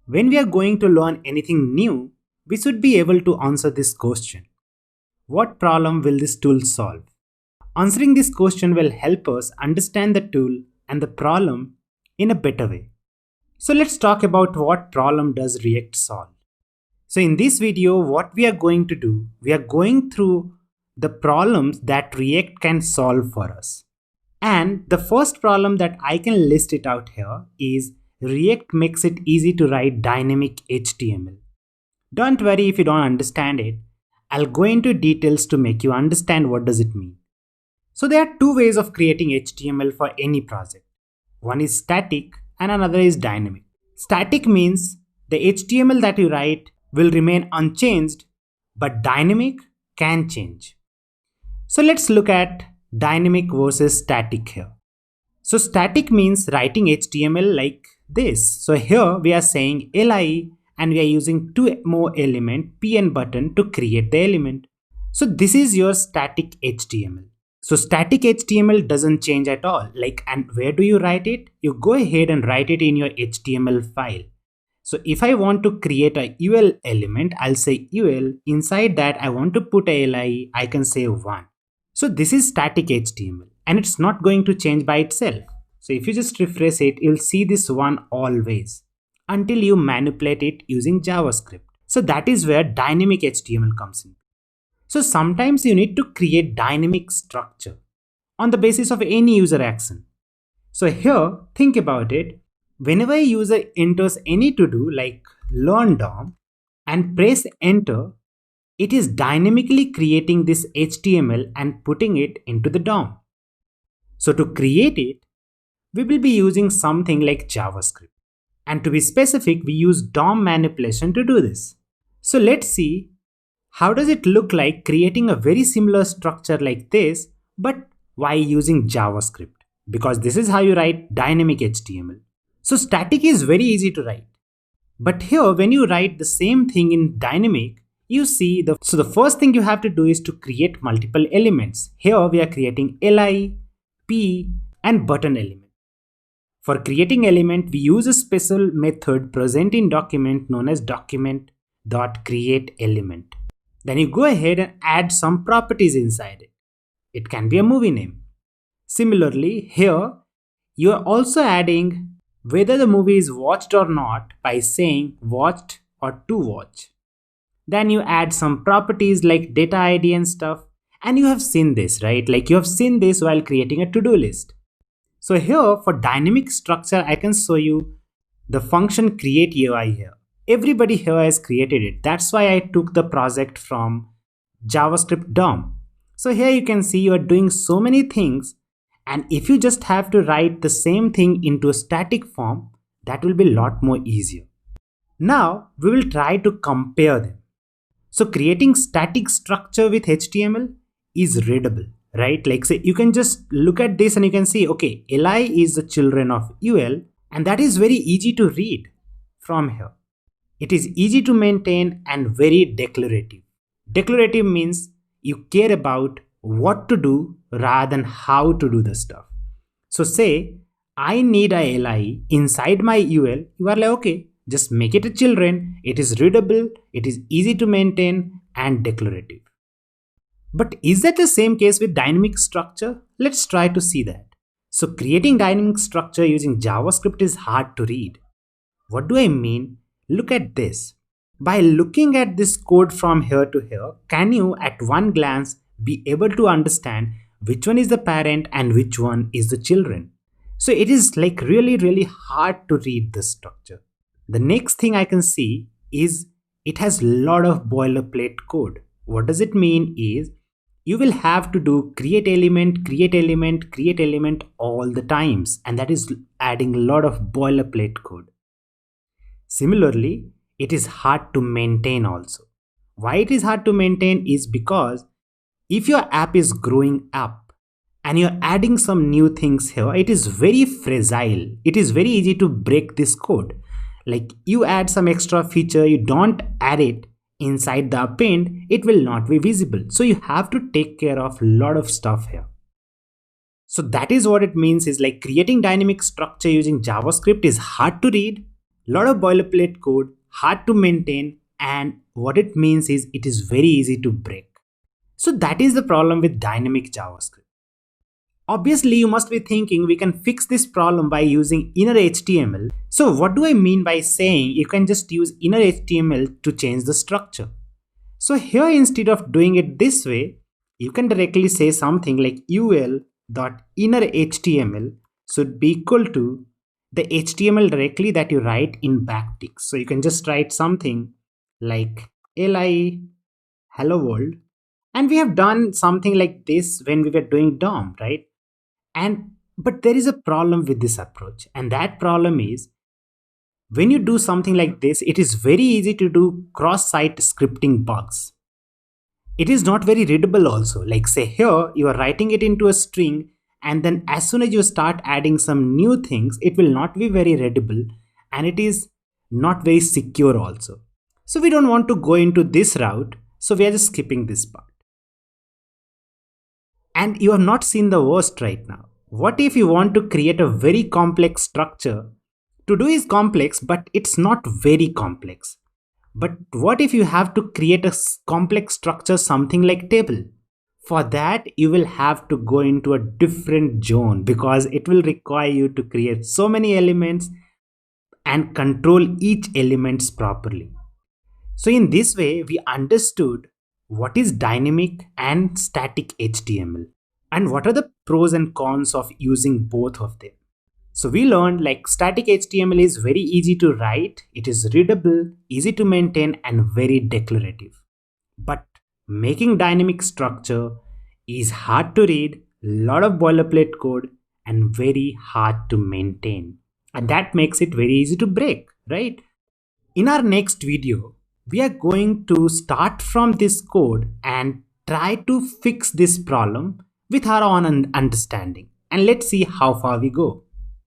When we are going to learn anything new, we should be able to answer this question. What problem will this tool solve? Answering this question will help us understand the tool and the problem in a better way. So let's talk about what problem does React solve. So in this video, what we are going to do, we are going through the problems that React can solve for us. And the first problem that I can list it out here is React makes it easy to write dynamic HTML. Don't worry if you don't understand it. I'll go into details to make you understand what does it mean. So there are two ways of creating HTML for any project. One is static and another is dynamic. Static means the HTML that you write will remain unchanged, but dynamic can change. So let's look at dynamic versus static here. So static means writing HTML like this. So here we are saying li and we are using two more element p and button to create the element. So this is your static HTML. So static HTML doesn't change at all. And where do you write it? You go ahead and write it in your HTML file. So if I want to create a UL element, I'll say UL. Inside that, I want to put a li, I can say 1. So this is static HTML and it's not going to change by itself. So if you just refresh it, you'll see this one always until you manipulate it using JavaScript. So that is where dynamic HTML comes in. So sometimes you need to create dynamic structure on the basis of any user action. So here, think about it. Whenever a user enters any to-do like learn DOM and press enter, it is dynamically creating this HTML and putting it into the DOM. So to create it, we will be using something like JavaScript. And to be specific, we use DOM manipulation to do this. So let's see how does it look like creating a very similar structure like this, but while using JavaScript, because this is how you write dynamic HTML. So static is very easy to write. But here, when you write the same thing in dynamic, you see the first thing you have to do is to create multiple elements. Here we are creating li, p, and button element. For creating element, we use a special method present in document known as document.createElement. Then you go ahead and add some properties inside it. It can be a movie name. Similarly, here you are also adding whether the movie is watched or not by saying watched or to watch. Then you add some properties like data ID and stuff. And you have seen this, right? Like you have seen this while creating a to-do list. So here for dynamic structure, I can show you the function create UI here. Everybody here has created it. That's why I took the project from JavaScript DOM. So here you can see you are doing so many things. And if you just have to write the same thing into a static form, that will be a lot more easier. Now we will try to compare them. So creating static structure with HTML is readable, right? Like say you can just look at this and you can see, okay, li is the children of ul, and that is very easy to read from here. It is easy to maintain and very declarative. Declarative means you care about what to do rather than how to do the stuff. So say I need a li inside my ul, you are like, okay, just make it a children. It is readable, it is easy to maintain and declarative. But is that the same case with dynamic structure? Let's try to see that. So creating dynamic structure using JavaScript is hard to read. What do I mean? Look at this. By looking at this code from here to here, can you at one glance be able to understand which one is the parent and which one is the children? So it is like really hard to read this structure. The next thing I can see is it has a lot of boilerplate code. What does it mean is you will have to do create element, create element, create element all the times, and that is adding a lot of boilerplate code. Similarly, it is hard to maintain also. Why it is hard to maintain is because if your app is growing up and you're adding some new things here, it is very fragile. It is very easy to break this code. Like you add some extra feature, you don't add it inside the append, it will not be visible. So you have to take care of a lot of stuff here. So that is what it means is like creating dynamic structure using JavaScript is hard to read, Lot of boilerplate code, hard to maintain, and what it means is it is very easy to break. So that is the problem with dynamic JavaScript. Obviously, you must be thinking we can fix this problem by using inner HTML. So what do I mean by saying you can just use inner HTML to change the structure? So here, instead of doing it this way, you can directly say something like ul.innerHTML should be equal to the HTML directly that you write in backticks. So you can just write something like li hello world, and we have done something like this when we were doing DOM, right? And but there is a problem with this approach, and that problem is when you do something like this, it is very easy to do cross-site scripting bugs. It is not very readable also. Like say here, you are writing it into a string, and then as soon as you start adding some new things, it will not be very readable, and it is not very secure also. So we don't want to go into this route, so we are just skipping this part. And you have not seen the worst right now. What if you want to create a very complex structure? To do is complex, but it's not very complex. But what if you have to create a complex structure, something like table? For that, you will have to go into a different zone because it will require you to create so many elements and control each elements properly. So in this way, we understood what is dynamic and static HTML and what are the pros and cons of using both of them. So we learned like static HTML is very easy to write, it is readable, easy to maintain and very declarative. But making dynamic structure is hard to read, lot of boilerplate code and very hard to maintain. And that makes it very easy to break, right? In our next video, we are going to start from this code and try to fix this problem with our own understanding. And let's see how far we go.